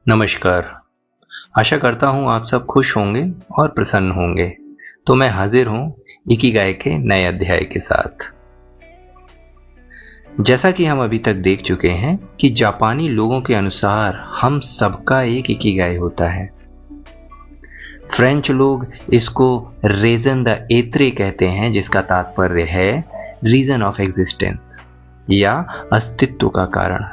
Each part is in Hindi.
नमस्कार। आशा करता हूँ आप सब खुश होंगे और प्रसन्न होंगे। तो मैं हाजिर हूँ इकिगाई के नए अध्याय के साथ। जैसा कि हम अभी तक देख चुके हैं कि जापानी लोगों के अनुसार हम सबका एक इकिगाई होता है। फ्रेंच लोग इसको रेजन द एत्रे कहते हैं, जिसका तात्पर्य है रीजन ऑफ एग्जिस्टेंस या अस्तित्व का कारण।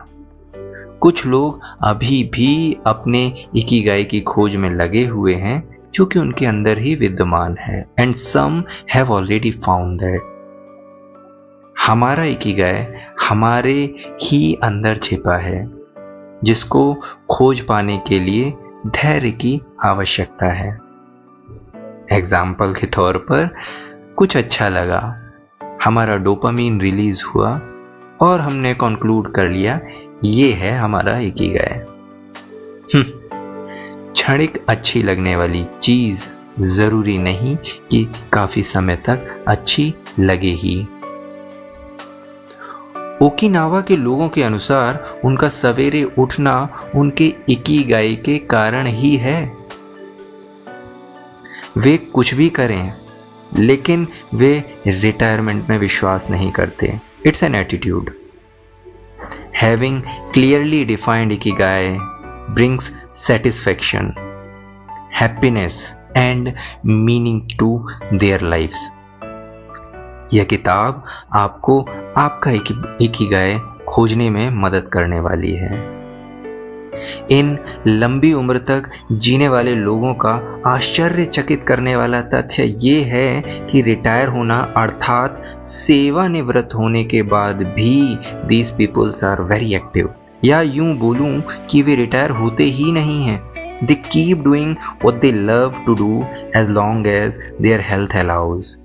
कुछ लोग अभी भी अपने इकिगाई की खोज में लगे हुए हैं, जो कि उनके अंदर ही विद्यमान है। And some have already found that. हमारा इकिगाई हमारे ही अंदर छिपा है, जिसको खोज पाने के लिए धैर्य की आवश्यकता है। एग्जाम्पल के तौर पर, कुछ अच्छा लगा, हमारा डोपामीन रिलीज हुआ और हमने कंक्लूड कर लिया ये है हमारा इकिगाई। क्षणिक अच्छी लगने वाली चीज जरूरी नहीं कि काफी समय तक अच्छी लगे ही। ओकिनावा के लोगों के अनुसार उनका सवेरे उठना उनके इकिगाई के कारण ही है। वे कुछ भी करें, लेकिन वे रिटायरमेंट में विश्वास नहीं करते। It's an attitude. Having clearly defined ikigai brings satisfaction, happiness and meaning to their lives. यह किताब आपको आपका इकिगाई खोजने में मदद करने वाली है। इन लंबी उम्र तक जीने वाले लोगों का आश्चर्यचकित करने वाला तथ्य ये है कि रिटायर होना अर्थात सेवानिवृत्त होने के बाद भी these peoples are very active. या यूं बोलूं कि वे रिटायर होते ही नहीं हैं। They keep doing what they love to do as long as their health allows.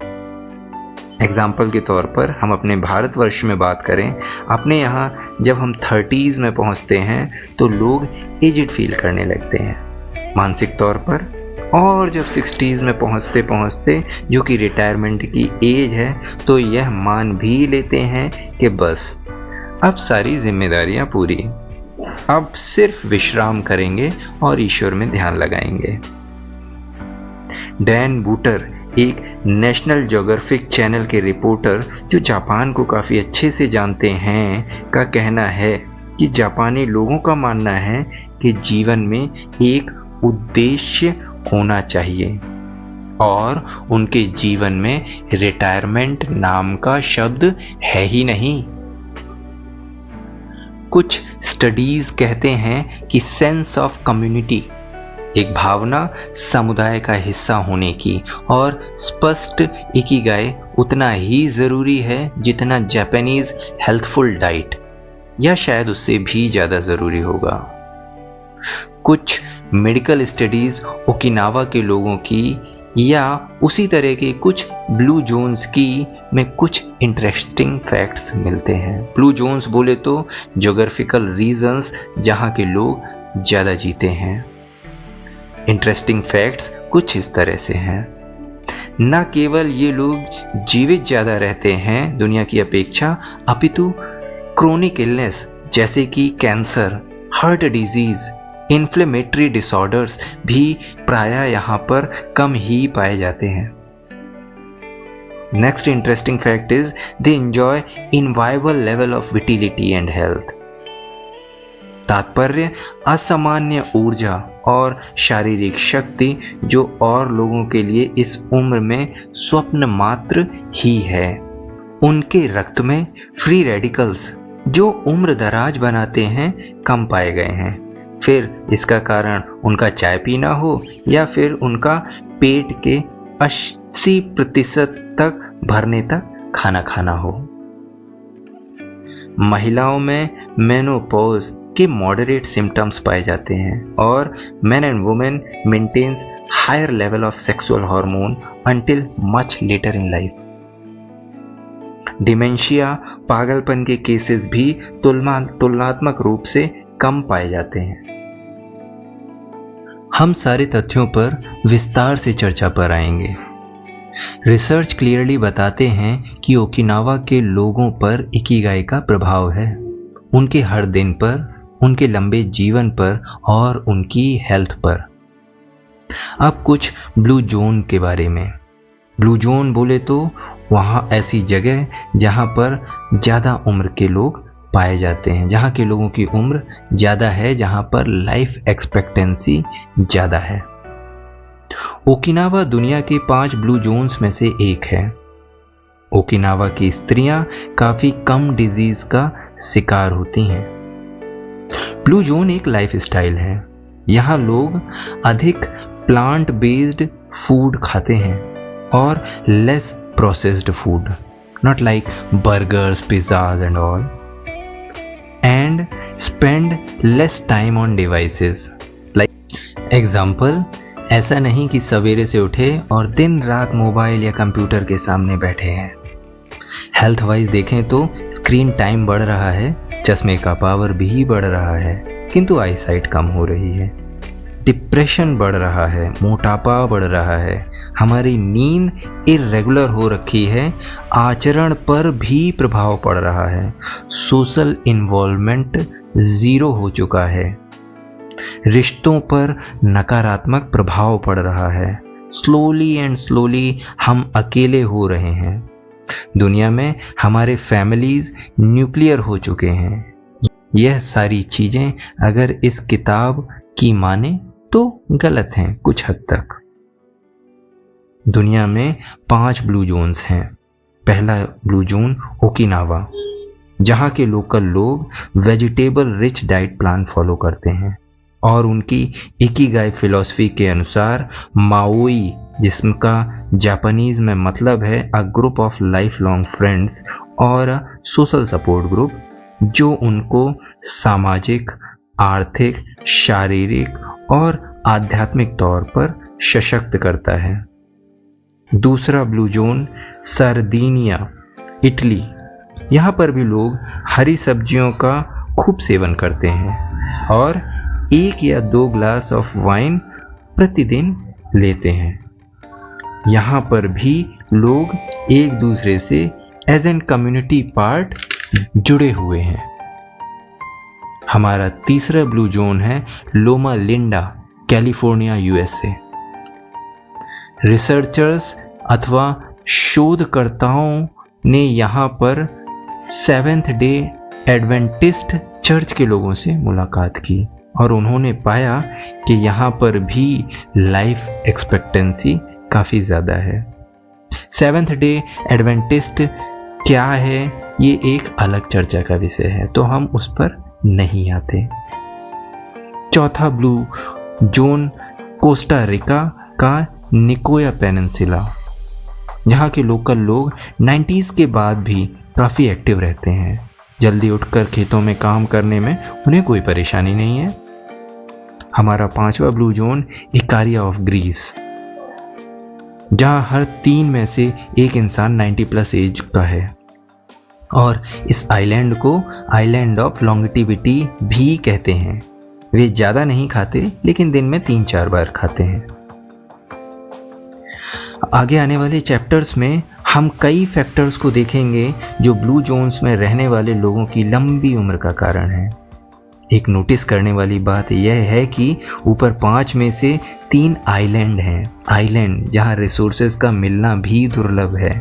Example के तौर पर हम अपने भारतवर्ष में बात करें, अपने यहाँ जब हम 30s में पहुँचते हैं तो लोग एजिड फील करने लगते हैं मानसिक तौर पर, और जब 60s में पहुँचते पहुँचते जो कि रिटायरमेंट की एज है, तो यह मान भी लेते हैं कि बस अब सारी जिम्मेदारियाँ पूरी, अब सिर्फ विश्राम करेंगे और ईश्वर में ध्यान लगाएंगे। डैन बूटर, एक नेशनल ज्योग्राफिक चैनल के रिपोर्टर जो जापान को काफ़ी अच्छे से जानते हैं, का कहना है कि जापानी लोगों का मानना है कि जीवन में एक उद्देश्य होना चाहिए और उनके जीवन में रिटायरमेंट नाम का शब्द है ही नहीं। कुछ स्टडीज कहते हैं कि सेंस ऑफ कम्युनिटी, एक भावना समुदाय का हिस्सा होने की, और स्पष्ट इकिगाई उतना ही जरूरी है जितना जापानीज हेल्थफुल डाइट, या शायद उससे भी ज्यादा जरूरी होगा। कुछ मेडिकल स्टडीज ओकिनावा के लोगों की या उसी तरह के कुछ ब्लू जोन्स की में कुछ इंटरेस्टिंग फैक्ट्स मिलते हैं। ब्लू जोन्स बोले तो ज्योग्राफिकल रीजन्स जहां के लोग ज्यादा जीते हैं। इंटरेस्टिंग फैक्ट्स कुछ इस तरह से हैं। न केवल ये लोग जीवित ज़्यादा रहते हैं दुनिया की अपेक्षा, अपितु क्रोनिक इलनेस जैसे कि cancer, heart disease, inflammatory disorders भी प्रायः यहाँ पर कम ही पाए जाते हैं। Next interesting fact is they enjoy enviable level of vitality and health. तात्पर्य असामान्य ऊर्जा और शारीरिक शक्ति जो और लोगों के लिए इस उम्र में स्वप्न मात्र ही है। उनके रक्त में फ्री रेडिकल्स जो उम्र दराज बनाते हैं कम पाए गए हैं। फिर इसका कारण उनका चाय पीना हो या फिर उनका पेट के 80% तक भरने तक खाना खाना हो। महिलाओं में मेनोपॉज के मॉडरेट सिम्टम्स पाए जाते हैं और men and women maintains higher level of sexual hormone until much later in life. Dementia, पागलपन के केसेस भी तुलनात्मक रूप से कम पाए जाते हैं। हम सारे तथ्यों पर विस्तार से चर्चा पर आएंगे। रिसर्च क्लियरली बताते हैं कि ओकिनावा के लोगों पर इकिगाई का प्रभाव है। उनके हर दिन पर उनके लंबे जीवन पर और उनकी हेल्थ पर। अब कुछ ब्लू जोन के बारे में। ब्लू जोन बोले तो वहाँ ऐसी जगह जहाँ पर ज़्यादा उम्र के लोग पाए जाते हैं, जहाँ के लोगों की उम्र ज़्यादा है, जहाँ पर लाइफ एक्सपेक्टेंसी ज़्यादा है। ओकिनावा दुनिया के 5 ब्लू जोन्स में से एक है। ओकिनावा की स्त्रियां काफी कम डिजीज का शिकार होती हैं। ब्लू जोन एक लाइफ स्टाइल है। यहाँ लोग अधिक प्लांट बेस्ड फूड खाते हैं और less processed food, not like burgers, pizzas and all, and spend less time on devices. Like example, ऐसा नहीं कि सवेरे से उठे और दिन रात मोबाइल या कंप्यूटर के सामने बैठे हैं। हेल्थ वाइज देखें तो स्क्रीन टाइम बढ़ रहा है, चश्मे का पावर भी बढ़ रहा है, किंतु आई साइट कम हो रही है। डिप्रेशन बढ़ रहा है, मोटापा बढ़ रहा है, हमारी नींद इरेगुलर हो रखी है, आचरण पर भी प्रभाव पड़ रहा है, सोशल इन्वॉल्वमेंट जीरो हो चुका है, रिश्तों पर नकारात्मक प्रभाव पड़ रहा है, स्लोली एंड स्लोली हम अकेले हो रहे हैं। दुनिया में हमारे फैमिलीज न्यूक्लियर हो चुके हैं। यह सारी चीजें अगर इस किताब की माने तो गलत हैं कुछ हद तक। दुनिया में 5 ब्लू जोन्स हैं। पहला ब्लू जोन ओकिनावा, जहाँ के लोकल लोग vegetable rich diet plan follow करते हैं और उनकी इकिगाई फिलॉसफी के अनुसार माओई, जिसका जापानीज में मतलब है a group of life long friends और सोशल सपोर्ट ग्रुप, जो उनको सामाजिक, आर्थिक, शारीरिक और आध्यात्मिक तौर पर सशक्त करता है। दूसरा ब्लू जोन सर्दिनिया, इटली। यहाँ पर भी लोग हरी सब्जियों का खूब सेवन करते हैं और 1 या 2 ग्लास ऑफ वाइन प्रतिदिन लेते हैं। यहाँ पर भी लोग एक दूसरे से एज एन कम्युनिटी पार्ट जुड़े हुए हैं। हमारा तीसरा ब्लू जोन है लोमा लिंडा, कैलिफोर्निया, यूएसए। रिसर्चर्स अथवा शोधकर्ताओं ने यहाँ पर सेवेंथ डे एडवेंटिस्ट चर्च के लोगों से मुलाकात की और उन्होंने पाया कि यहाँ पर भी लाइफ एक्सपेक्टेंसी काफ़ी ज़्यादा है। सेवेंथ डे एडवेंटिस्ट क्या है, ये एक अलग चर्चा का विषय है, तो हम उस पर नहीं आते। चौथा ब्लू जोन कोस्टा रिका का निकोया पेनिनसुला। यहाँ के लोकल लोग 90s के बाद भी काफ़ी एक्टिव रहते हैं। जल्दी उठकर खेतों में काम करने में उन्हें कोई परेशानी नहीं है। हमारा 5वां blue zone Ikaria of Greece, जहाँ हर 3 में से एक इंसान 90+ एज का है और इस आइलैंड को आइलैंड ऑफ लॉन्गेटिविटी भी कहते हैं। वे ज़्यादा नहीं खाते लेकिन दिन में 3-4 बार खाते हैं। आगे आने वाले चैप्टर्स में हम कई फैक्टर्स को देखेंगे जो ब्लू जोन्स में रहने वाले लोगों की लंबी उम्र का कारण है। एक नोटिस करने वाली बात यह है कि ऊपर 5 में से 3 आइलैंड हैं। आइलैंड जहां रिसोर्सेज का मिलना भी दुर्लभ है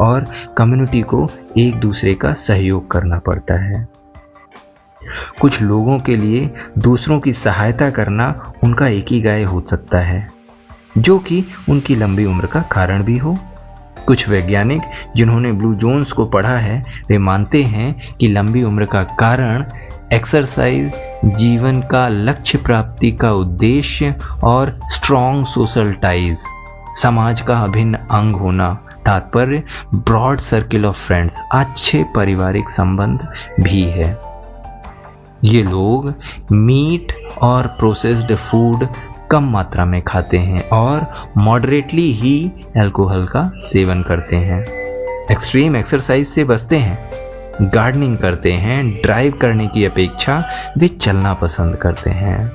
और कम्युनिटी को एक दूसरे का सहयोग करना पड़ता है। कुछ लोगों के लिए दूसरों की सहायता करना उनका इकिगाई हो सकता है, जो कि उनकी लंबी उम्र का कारण भी हो। कुछ वैज्ञानिक जिन्होंने ब्लू जोन्स को पढ़ा है वे मानते हैं कि लंबी उम्र का कारण एक्सरसाइज, जीवन का लक्ष्य प्राप्ति का उद्देश्य और स्ट्रॉन्ग सोशल टाइज, समाज का अभिन्न अंग होना, तात्पर्य ब्रॉड सर्किल ऑफ फ्रेंड्स, अच्छे पारिवारिक संबंध भी है। ये लोग मीट और प्रोसेस्ड फूड कम मात्रा में खाते हैं और मॉडरेटली ही अल्कोहल का सेवन करते हैं। एक्सट्रीम एक्सरसाइज से बचते हैं, गार्डनिंग करते हैं, ड्राइव करने की अपेक्षा वे चलना पसंद करते हैं।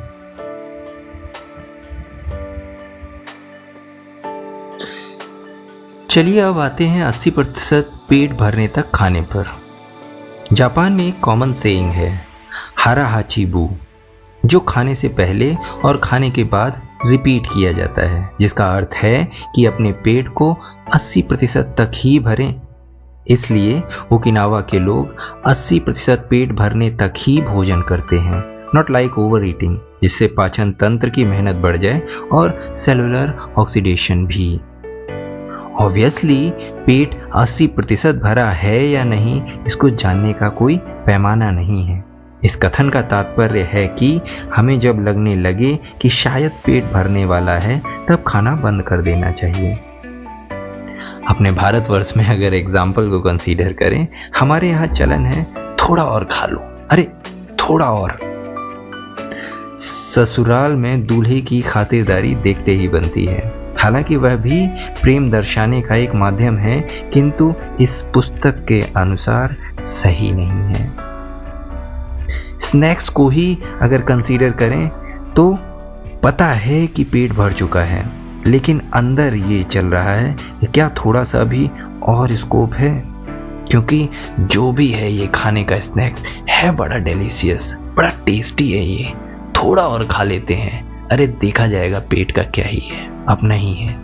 चलिए अब आते हैं 80% पेट भरने तक खाने पर। जापान में एक कॉमन सेइंग है, हारा हाचीबू, जो खाने से पहले और खाने के बाद रिपीट किया जाता है, जिसका अर्थ है कि अपने पेट को 80% तक ही भरें। इसलिए ओकिनावा के लोग 80% पेट भरने तक ही भोजन करते हैं, नॉट लाइक ओवर ईटिंग, जिससे पाचन तंत्र की मेहनत बढ़ जाए और सेलुलर ऑक्सीडेशन भी। ऑब्वियसली पेट 80% भरा है या नहीं, इसको जानने का कोई पैमाना नहीं है। इस कथन का तात्पर्य है कि हमें जब लगने लगे कि शायद पेट भरने वाला है, तब खाना बंद कर देना चाहिए। अपने भारतवर्ष में अगर एग्जाम्पल को कंसीडर करें, हमारे यहाँ चलन है थोड़ा और खा लो, अरे थोड़ा और। ससुराल में दूल्हे की खातिरदारी देखते ही बनती है। हालांकि वह भी प्रेम दर्शाने का एक माध्यम है, किंतु इस पुस्तक के अनुसार सही नहीं है। स्नैक्स को ही अगर कंसीडर करें तो पता है कि पेट भर चुका है, लेकिन अंदर ये चल रहा है कि क्या थोड़ा सा भी और स्कोप है, क्योंकि जो भी है ये खाने का स्नैक्स है बड़ा डिलीशियस, बड़ा टेस्टी है, ये थोड़ा और खा लेते हैं, अरे देखा जाएगा पेट का क्या ही है, अपना ही है।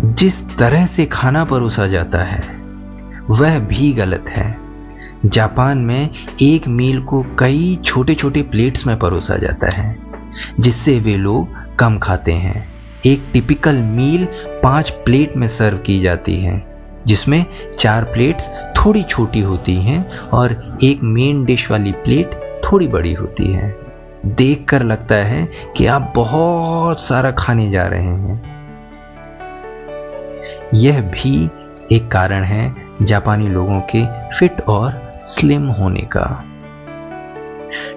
जिस तरह से खाना परोसा जाता है वह भी गलत है। जापान में एक मील को कई छोटे छोटे प्लेट्स में परोसा जाता है, जिससे वे लोग कम खाते हैं। एक टिपिकल मील 5 प्लेट में सर्व की जाती है, जिसमें 4 प्लेट्स थोड़ी छोटी होती हैं और एक मेन डिश वाली प्लेट थोड़ी बड़ी होती है। देखकर लगता है कि आप बहुत सारा खाने जा रहे हैं। यह भी एक कारण है जापानी लोगों के फिट और स्लिम होने का।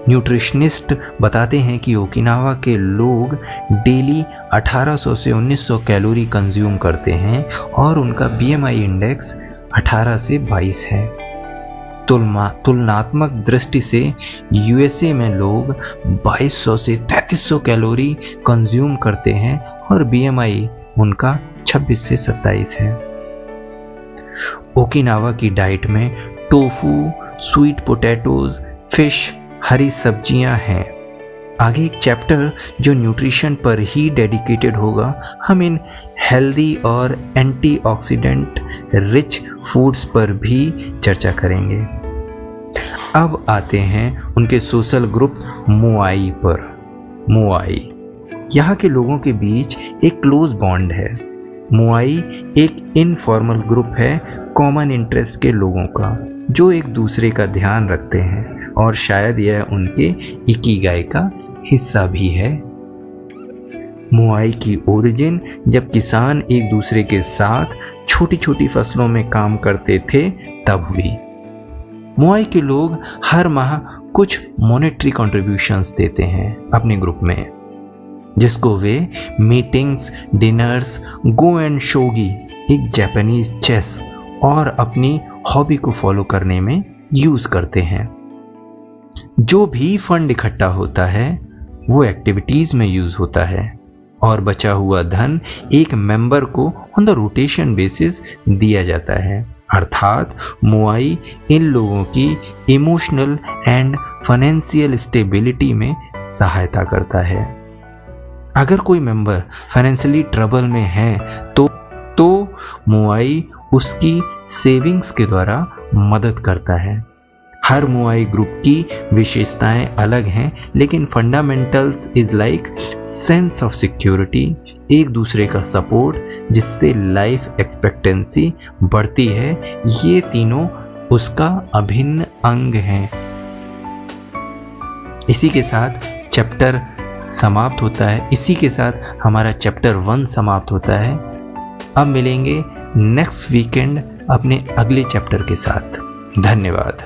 न्यूट्रिशनिस्ट बताते हैं कि ओकिनावा के लोग डेली 1800 से 1900 कैलोरी कंज्यूम करते हैं और उनका बीएमआई इंडेक्स 18 से 22 है। तुलनात्मक दृष्टि से यूएसए में लोग 2200 से 3300 कैलोरी कंज्यूम करते हैं और बीएमआई उनका 26 से 27 है। ओकिनावा की डाइट में टोफू, स्वीट पोटैटोज, फिश, हरी सब्जियां हैं। आगे एक चैप्टर जो न्यूट्रिशन पर ही डेडिकेटेड होगा। हम इन हेल्दी और एंटीऑक्सीडेंट रिच फूड्स पर भी चर्चा करेंगे। अब आते हैं उनके सोशल ग्रुप मोआई पर। मोआई यहाँ के लोगों के बीच एक क्लोज बॉन्ड है। मोआई एक इनफॉर्मल ग्रुप है कॉमन इंटरेस्ट के लोगों का, जो एक दूसरे का ध्यान रखते हैं, और शायद यह उनके इकिगाई का हिस्सा भी है। मोआई की ओरिजिन जब किसान एक दूसरे के साथ छोटी छोटी फसलों में काम करते थे तब हुई। मोआई के लोग हर माह कुछ मॉनेटरी कंट्रीब्यूशंस देते हैं अपने ग्रुप में, जिसको वे मीटिंग्स, डिनर्स, गो एंड शोगी, एक जापानीज चेस और अपनी हॉबी को फॉलो करने में यूज करते हैं। जो भी फंड इकट्ठा होता है वो एक्टिविटीज में यूज होता है और बचा हुआ धन एक मेंबर को ऑन द रोटेशन बेसिस दिया जाता है। अर्थात मोआई इन लोगों की इमोशनल एंड फाइनेंशियल स्टेबिलिटी में सहायता करता है। अगर कोई मेंबर फाइनेंशियली ट्रबल में है तो मोआई उसकी सेविंग्स के द्वारा मदद करता है। हर मोआई ग्रुप की विशेषताएं अलग हैं, लेकिन fundamentals is like sense of security, एक दूसरे का सपोर्ट जिससे लाइफ एक्सपेक्टेंसी बढ़ती है, ये तीनों उसका अभिन्न अंग हैं। इसी के साथ चैप्टर समाप्त होता है। इसी के साथ हमारा चैप्टर 1 समाप्त होता है। अब मिलेंगे नेक्स्ट वीकेंड अपने अगले चैप्टर के साथ। धन्यवाद।